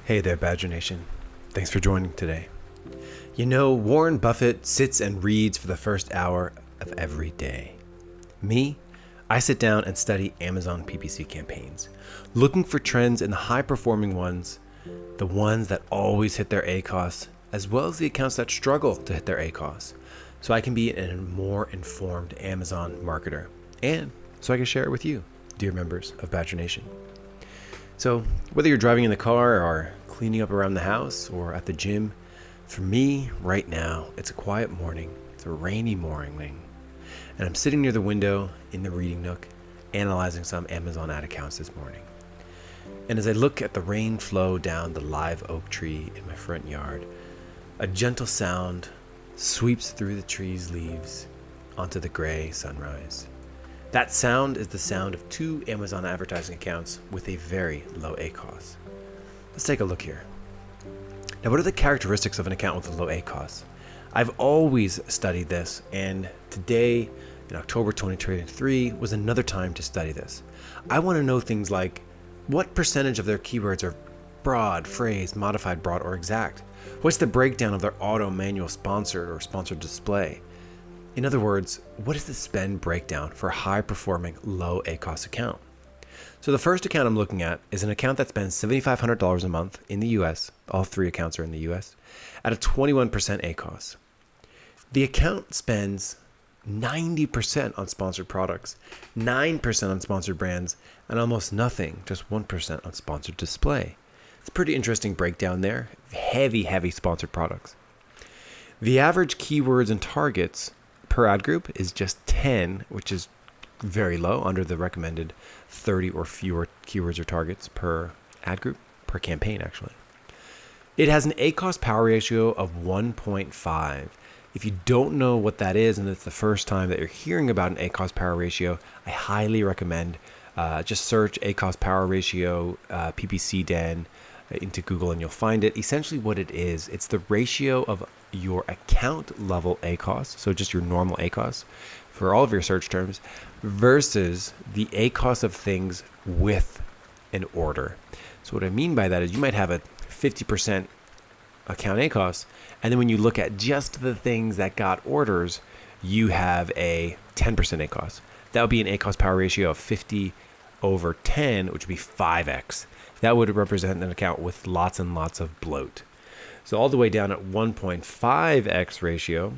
Hey there, Badger Nation. Thanks for joining today. You know, Warren Buffett sits and reads for the first hour of every day. Me, I sit down and study Amazon PPC campaigns, looking for trends in the high-performing ones, the ones that always hit their ACOS, as well as the accounts that struggle to hit their ACOS, so I can be a more informed Amazon marketer, and so I can share it with you, dear members of Badger Nation. So, whether you're driving in the car or cleaning up around the house or at the gym, for me, right now, it's a quiet morning. It's a rainy morning. And I'm sitting near the window in the reading nook, analyzing some Amazon ad accounts this morning. And as I look at the rain flow down the live oak tree in my front yard, a gentle sound sweeps through the tree's leaves onto the gray sunrise. That sound is the sound of two Amazon advertising accounts with a very low ACOS. Let's take a look here. Now, what are the characteristics of an account with a low ACOS? I've always studied this, and today, in October 2023, was another time to study this. I want to know things like, what percentage of their keywords are broad, phrase, modified, broad, or exact? What's the breakdown of their auto, manual, sponsored, or sponsored display? In other words, what is the spend breakdown for a high-performing, low ACOS account? So the first account I'm looking at is an account that spends $7,500 a month in the US, all three accounts are in the US, at a 21% ACOS. The account spends 90% on sponsored products, 9% on sponsored brands, and almost nothing, just 1% on sponsored display. It's a pretty interesting breakdown there. Heavy sponsored products. The average keywords and targets per ad group is just 10, which is very low, under the recommended 30 or fewer keywords or targets per ad group, per campaign actually. It has an ACOS power ratio of 1.5. If you don't know what that is, and it's the first time that you're hearing about an ACOS power ratio, I highly recommend just search ACOS power ratio PPC Den into Google and you'll find it. Essentially what it is, it's the ratio of your account level ACOS, so just your normal ACOS for all of your search terms, versus the ACOS of things with an order. So what I mean by that is you might have a 50% account ACOS, and then when you look at just the things that got orders, you have a 10% ACOS. That would be an ACOS power ratio of 50 over 10, which would be 5x. That would represent an account with lots and lots of bloat. So all the way down at 1.5x ratio,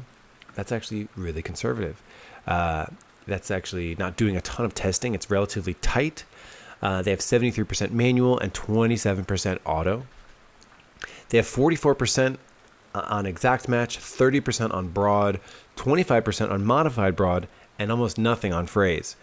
that's actually really conservative. That's actually not doing a ton of testing. It's relatively tight. They have 73% manual and 27% auto. They have 44% on exact match, 30% on broad, 25% on modified broad, and almost nothing on phrase,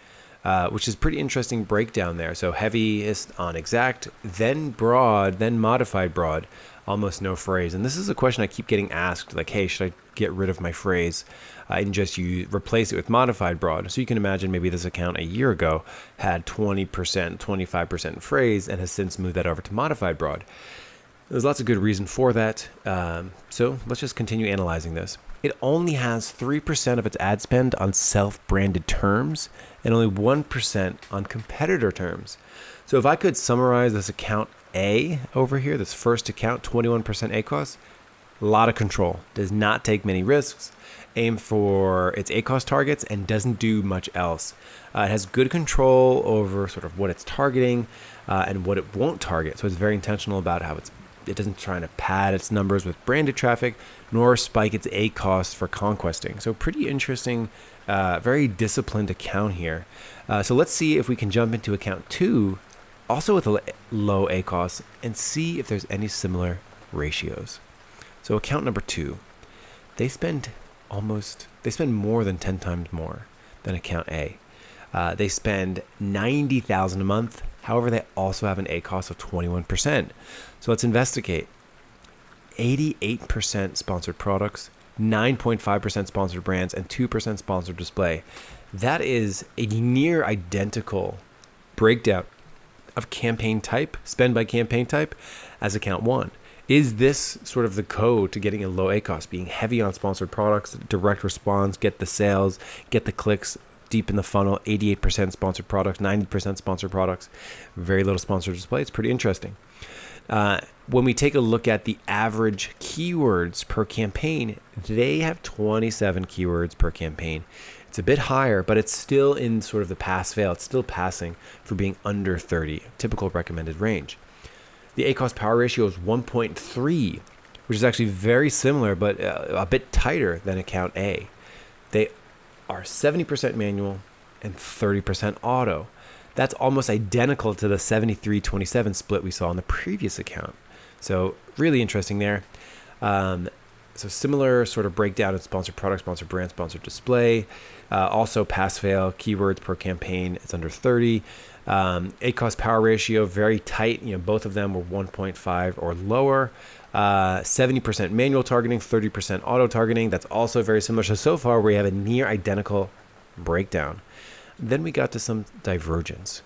which is pretty interesting breakdown there. So heaviest on exact, then broad, then modified broad, almost no phrase. And this is a question I keep getting asked, like, hey, should I get rid of my phrase and just replace it with modified broad? So you can imagine maybe this account a year ago had 20%, 25% phrase and has since moved that over to modified broad. There's lots of good reason for that. So let's just continue analyzing this. It only has 3% of its ad spend on self-branded terms and only 1% on competitor terms. So if I could summarize this account A over here, this first account, 21% ACOS, a lot of control, does not take many risks, aim for its ACOS targets, and doesn't do much else. It has good control over sort of what it's targeting and what it won't target. So it's very intentional about how it doesn't try to pad its numbers with branded traffic, nor spike its ACOS for conquesting. So pretty interesting, very disciplined account here. So let's see if we can jump into account 2, also with a low ACOS, and see if there's any similar ratios. So account number 2, they spend more than 10 times more than account A. They spend $90,000 a month. However, they also have an ACOS of 21%. So let's investigate. 88% sponsored products, 9.5% sponsored brands, and 2% sponsored display. That is a near identical breakdown of campaign type, spend by campaign type, as account 1. Is this sort of the code to getting a low ACOS, being heavy on sponsored products, direct response, get the sales, get the clicks, deep in the funnel, 88% sponsored products, 90% sponsored products, very little sponsored display. It's pretty interesting. When we take a look at the average keywords per campaign, they have 27 keywords per campaign. It's a bit higher, but it's still in sort of the pass-fail. It's still passing for being under 30, typical recommended range. The ACOS power ratio is 1.3, which is actually very similar, but a bit tighter than account A. They are 70% manual and 30% auto. That's almost identical to the 73-27 split we saw in the previous account. So really interesting there. So similar sort of breakdown of sponsored product, sponsored brand, sponsored display. Also pass-fail, keywords per campaign, it's under 30. ACOS power ratio, very tight. Both of them were 1.5 or lower. 70% manual targeting, 30% auto targeting. That's also very similar. So far we have a near identical breakdown. Then we got to some divergence.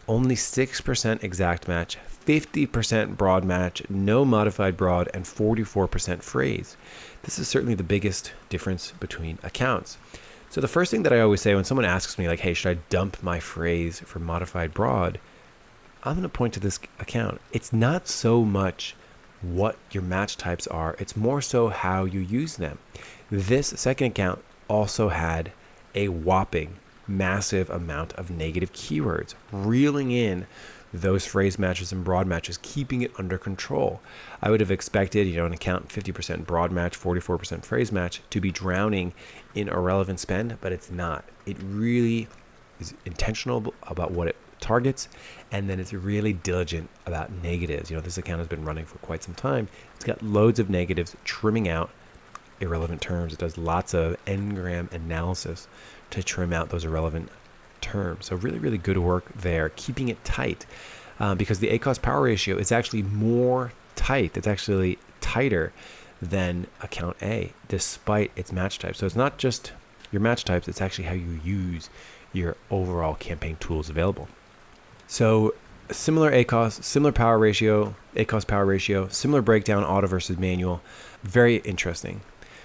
Only 6% exact match, 50% broad match, no modified broad, and 44% phrase. This is certainly the biggest difference between accounts. So the first thing that I always say when someone asks me, like, hey, should I dump my phrase for modified broad? I'm going to point to this account. It's not so much what your match types are. It's more so how you use them. This second account also had a whopping massive amount of negative keywords, reeling in those phrase matches and broad matches, keeping it under control. I would have expected, an account 50% broad match, 44% phrase match to be drowning in irrelevant spend, but it's not. It really is intentional about what it targets, and then it's really diligent about negatives. This account has been running for quite some time. It's got loads of negatives, trimming out irrelevant terms. It does lots of n-gram analysis to trim out those irrelevant terms. So really, really good work there, keeping it tight, because the ACOS power ratio is actually more tight. It's actually tighter than account A, despite its match type. So it's not just your match types, it's actually how you use your overall campaign tools available. So similar ACOS, similar power ratio, ACOS power ratio, similar breakdown, auto versus manual. Very interesting.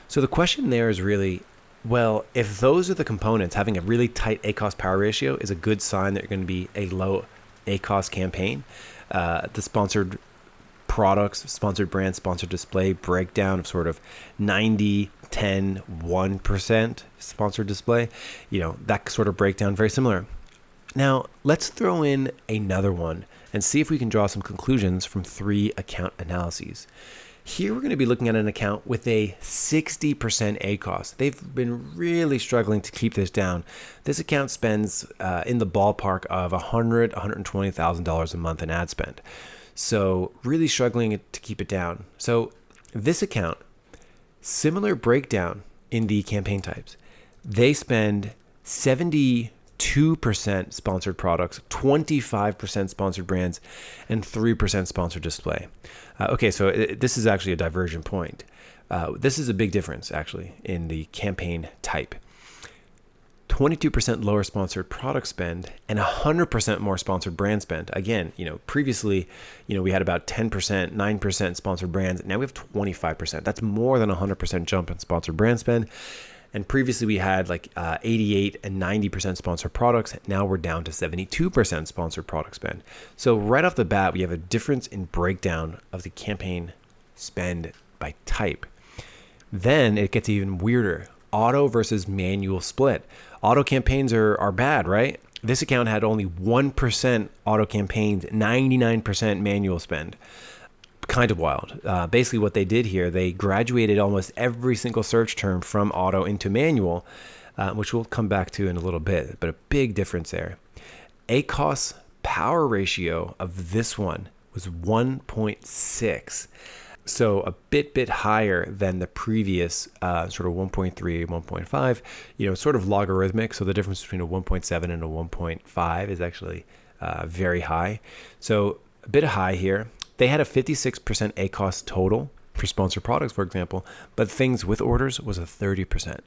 So the question there is really, well, if those are the components, having a really tight ACOS power ratio is a good sign that you're going to be a low ACOS campaign. The sponsored products, sponsored brand, sponsored display breakdown of sort of 90, 10, 1% sponsored display, that sort of breakdown, very similar. Now, let's throw in another one and see if we can draw some conclusions from 3 account analyses. Here we're going to be looking at an account with a 60% ACOS. They've been really struggling to keep this down. This account spends in the ballpark of $100,000, $120,000 a month in ad spend. So really struggling to keep it down. So this account, similar breakdown in the campaign types. They spend 72% sponsored products, 25% sponsored brands, and 3% sponsored display. Okay, so this is actually a diversion point. This is a big difference, actually, in the campaign type. 22% lower sponsored product spend and 100% more sponsored brand spend. Again, previously, we had about 10%, 9% sponsored brands. Now we have 25%. That's more than 100% jump in sponsored brand spend. And previously we had like 88 and 90% sponsored products. Now we're down to 72% sponsored product spend. So right off the bat, we have a difference in breakdown of the campaign spend by type. Then it gets even weirder. Auto versus manual split. Auto campaigns are bad, right? This account had only 1% auto campaigns, 99% manual spend. Kind of wild. Basically what they did here, they graduated almost every single search term from auto into manual, which we'll come back to in a little bit, but a big difference there. ACOS power ratio of this one was 1.6. So a bit higher than the previous sort of 1.3, 1.5, sort of logarithmic. So the difference between a 1.7 and a 1.5 is actually very high. So a bit high here. They had a 56% ACOS total for sponsored products, for example, but things with orders was a 30%.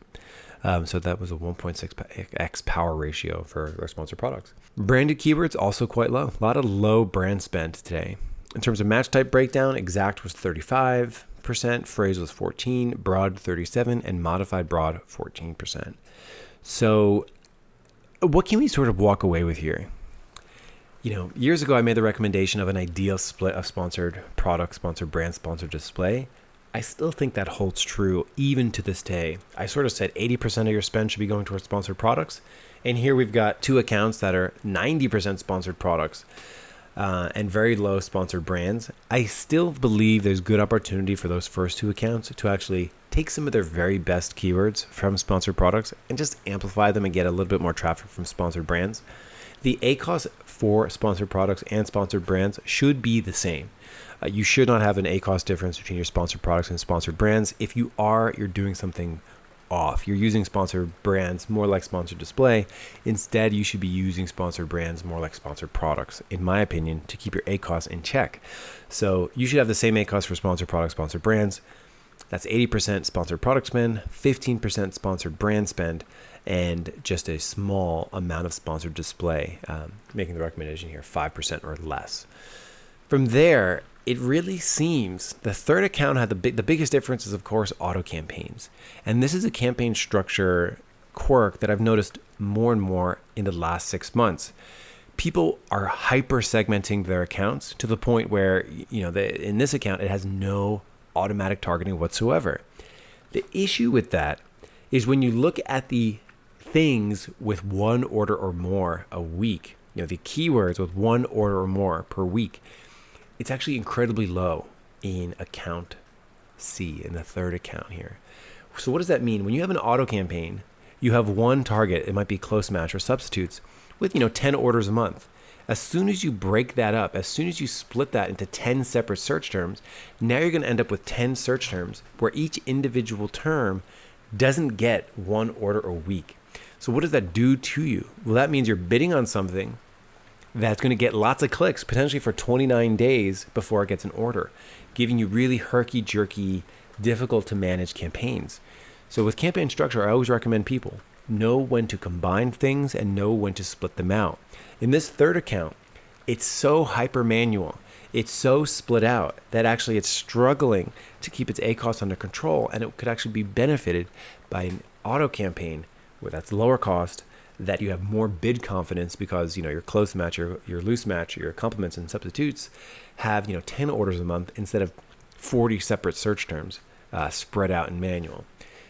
So that was a 1.6x power ratio for their sponsored products. Branded keywords also quite low. A lot of low brand spend today. In terms of match type breakdown, exact was 35%, phrase was 14%, broad 37%, and modified broad 14%. So what can we sort of walk away with here? Years ago, I made the recommendation of an ideal split of sponsored product, sponsored brand, sponsored display. I still think that holds true even to this day. I sort of said 80% of your spend should be going towards sponsored products. And here we've got 2 accounts that are 90% sponsored products and very low sponsored brands. I still believe there's good opportunity for those first 2 accounts to actually take some of their very best keywords from sponsored products and just amplify them and get a little bit more traffic from sponsored brands. The ACOS for sponsored products and sponsored brands should be the same. You should not have an ACOS difference between your sponsored products and sponsored brands. If you are, you're doing something off. You're using sponsored brands more like sponsored display. Instead, you should be using sponsored brands more like sponsored products, in my opinion, to keep your ACOS in check. So you should have the same ACOS for sponsored products, sponsored brands. That's 80% sponsored product spend, 15% sponsored brand spend, and just a small amount of sponsored display, making the recommendation here 5% or less. From there, it really seems the third account had the biggest difference is, of course, auto campaigns. And this is a campaign structure quirk that I've noticed more and more in the last 6 months. People are hyper segmenting their accounts to the point where, in this account, it has no automatic targeting whatsoever. The issue with that is when you look at the things with 1 order or more a week, the keywords with 1 order or more per week, it's actually incredibly low in account C, in the third account here. So what does that mean? When you have an auto campaign, you have 1 target, it might be close match or substitutes, with 10 orders a month. As soon as you break that up, as soon as you split that into 10 separate search terms, now you're going to end up with 10 search terms where each individual term doesn't get 1 order a week. So what does that do to you? Well, that means you're bidding on something that's going to get lots of clicks, potentially for 29 days before it gets an order, giving you really herky-jerky, difficult to manage campaigns. So with campaign structure, I always recommend people know when to combine things and know when to split them out. In this third account, it's so hyper manual, it's so split out that actually it's struggling to keep its ACOS under control, and it could actually be benefited by an auto campaign where that's lower cost, that you have more bid confidence because your close match, your loose match, your complements and substitutes have 10 orders a month instead of 40 separate search terms spread out in manual.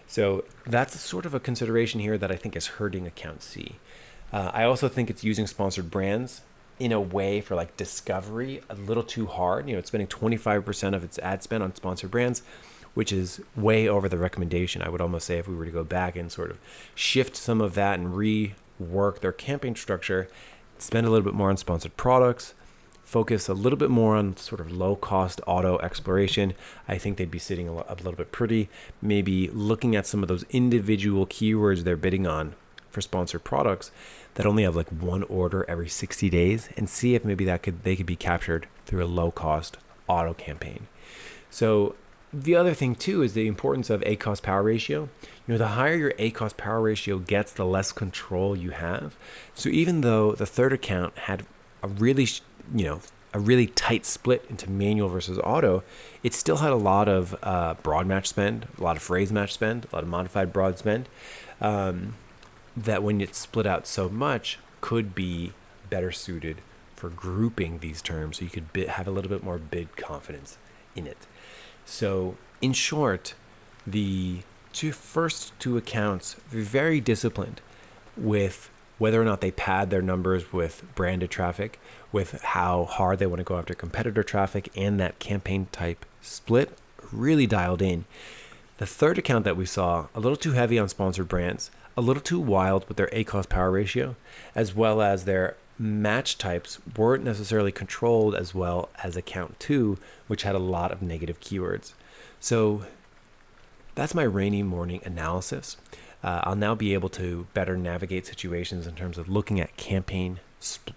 So that's sort of a consideration here that I think is hurting account C. I also think it's using sponsored brands in a way for like discovery a little too hard. It's spending 25% of its ad spend on sponsored brands, which is way over the recommendation. I would almost say if we were to go back and sort of shift some of that and rework their campaign structure, spend a little bit more on sponsored products, focus a little bit more on sort of low-cost auto exploration, I think they'd be sitting a little bit pretty. Maybe looking at some of those individual keywords they're bidding on for sponsored products that only have like 1 order every 60 days and see if maybe they could be captured through a low-cost auto campaign. So the other thing too is the importance of ACOS power ratio. The higher your ACOS power ratio gets, the less control you have. So even though the third account had a really tight split into manual versus auto, it still had a lot of broad match spend, a lot of phrase match spend, a lot of modified broad spend, that when it's split out so much could be better suited for grouping these terms so you could have a little bit more bid confidence in it. So in short, the first two accounts are very disciplined with whether or not they pad their numbers with branded traffic, with how hard they want to go after competitor traffic, and that campaign type split really dialed in. The third account that we saw, a little too heavy on sponsored brands, a little too wild with their ACOS power ratio, as well as their match types weren't necessarily controlled as well as account 2, which had a lot of negative keywords. So that's my rainy morning analysis. I'll now be able to better navigate situations in terms of looking at campaign spend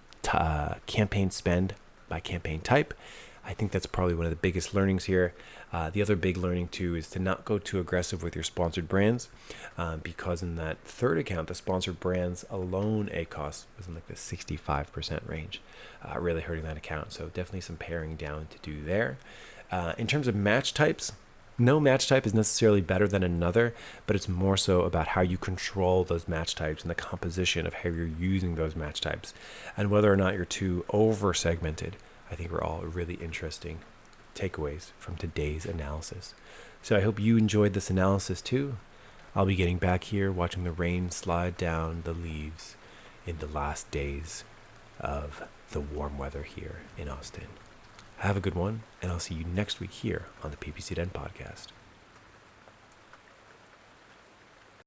by campaign type. I think that's probably one of the biggest learnings here. The other big learning too is to not go too aggressive with your sponsored brands, because in that third account, the sponsored brands alone ACOS was in like the 65% range, really hurting that account. So definitely some paring down to do there. In terms of match types, No match type is necessarily better than another, but it's more so about how you control those match types and the composition of how you're using those match types and whether or not you're too over segmented. I think are all really interesting takeaways from today's analysis. So I hope you enjoyed this analysis too. I'll be getting back here watching the rain slide down the leaves in the last days of the warm weather here in Austin. Have a good one, and I'll see you next week here on the PPC Den podcast.